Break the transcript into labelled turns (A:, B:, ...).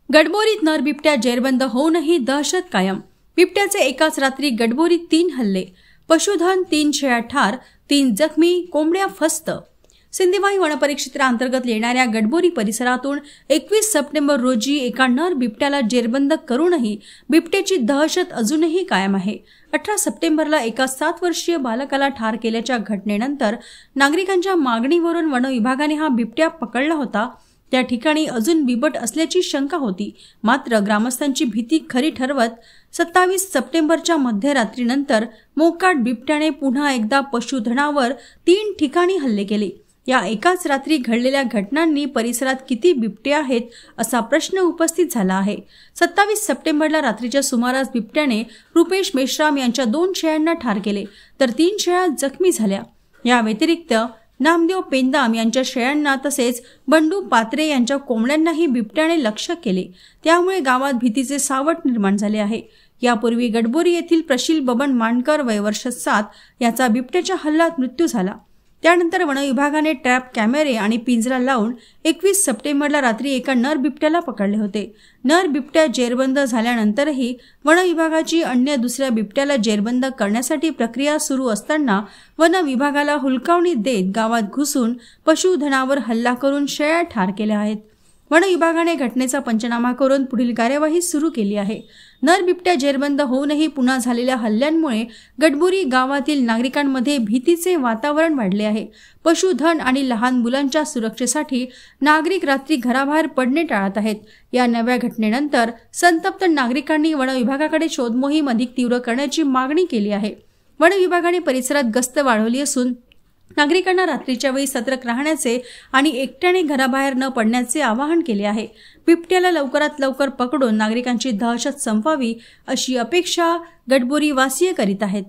A: गडबोरीत नर बिबट्या जेरबंद होऊनही दहशत कायम। बिबट्याचे एकाच रात्री गडबोरीत 3 हल्ले, पशुधन 3 शेळ्या ठार, 3 जखमी, कोंबड्या फस्त। सिंदेवाही वनपरिक्षेत्राअंतर्गत येणाऱ्या गडबोरी परिसरातून 21 सप्टेंबर रोजी एका नर बिबट्याला जेरबंद करूनही बिबट्याची दहशत अजूनही कायम आहे। 18 सप्टेंबरला एका 7 वर्षीय बालकाला ठार केल्याच्या घटनेनंतर नागरिकांच्या मागणीवरून वन विभागाने हा बिबट्या पकडला होता। त्या ठिकाणी अजून बिबट असल्याची शंका होती, मात्र ग्रामस्थांची भीती खरी ठरवत 27 सप्टेंबरच्या मध्यरात्रीनंतर मोकाट बिबट्याने पुन्हा एकदा पशुधनावर 3 ठिकाणी हल्ले केले। या एकाच रात्री घडलेल्या घटनांनी परिसरात किती बिबटे आहेत असा प्रश्न उपस्थित झाला आहे। 27 सप्टेंबरला रात्रीच्या सुमारास बिबट्याने रुपेश मेश्राम यांच्या 2 शेळ्यांना ठार केले, तर 3 शेळ्या जखमी झाल्या। या व्यतिरिक्त नामदेव पेंदाम यांच्या शेळ्यांना तसेच बंडू पात्रे यांच्या कोंबड्यांनाही बिबट्याने लक्ष्य केले। त्यामुळे गावात भीतीचे सावट निर्माण झाले आहे। यापूर्वी गडबोरी येथील प्रशील बबन मानकर वय वर्ष 7 याचा बिबट्याच्या हल्ल्यात मृत्यू झाला। त्यानंतर वन विभागाने ट्रॅप कॅमेरे आणि पिंजरा लावून 21 सप्टेंबरला रात्री एका नर बिबट्याला पकडले होते। नर बिबट्या जेरबंद झाल्यानंतरही वन विभागाची अन्य दुसऱ्या बिबट्याला जेरबंद करण्यासाठी प्रक्रिया सुरू असताना वन विभागाला हुलकावणी देत गावात घुसून पशुधनावर हल्ला करून शेळ्या ठार केल्या आहेत। वन विभागाने घटनेचा पंचनामा करून पुढील कार्यवाही सुरू केली आहे। नर बिबट्या जेरबंद होऊनही पुन्हा झालेल्या हल्ल्यांमुळे गडबोरी गावातील नागरिकांमध्ये भीतीचे वातावरण वाढले आहे। पशुधन आणि लहान मुलांच्या सुरक्षेसाठी नागरिक रात्री घराबाहेर पडणे टाळत आहेत। या नव्या घटनेनंतर संतप्त नागरिकांनी वन विभागाकडे शोध मोहीम अधिक तीव्र करण्याची मागणी केली आहे। वन विभागाने परिसरात गस्त वाढवली असून नागरिकांना रात्रीच्या वेळी सतर्क राहण्याचे आणि एकट्याने घराबाहेर न पडण्याचे आवाहन केले आहे। बिबट्याला लवकरात लवकर पकडून नागरिकांची दहशत संपवावी अशी अपेक्षा गडबोरी वासीय करीत आहेत।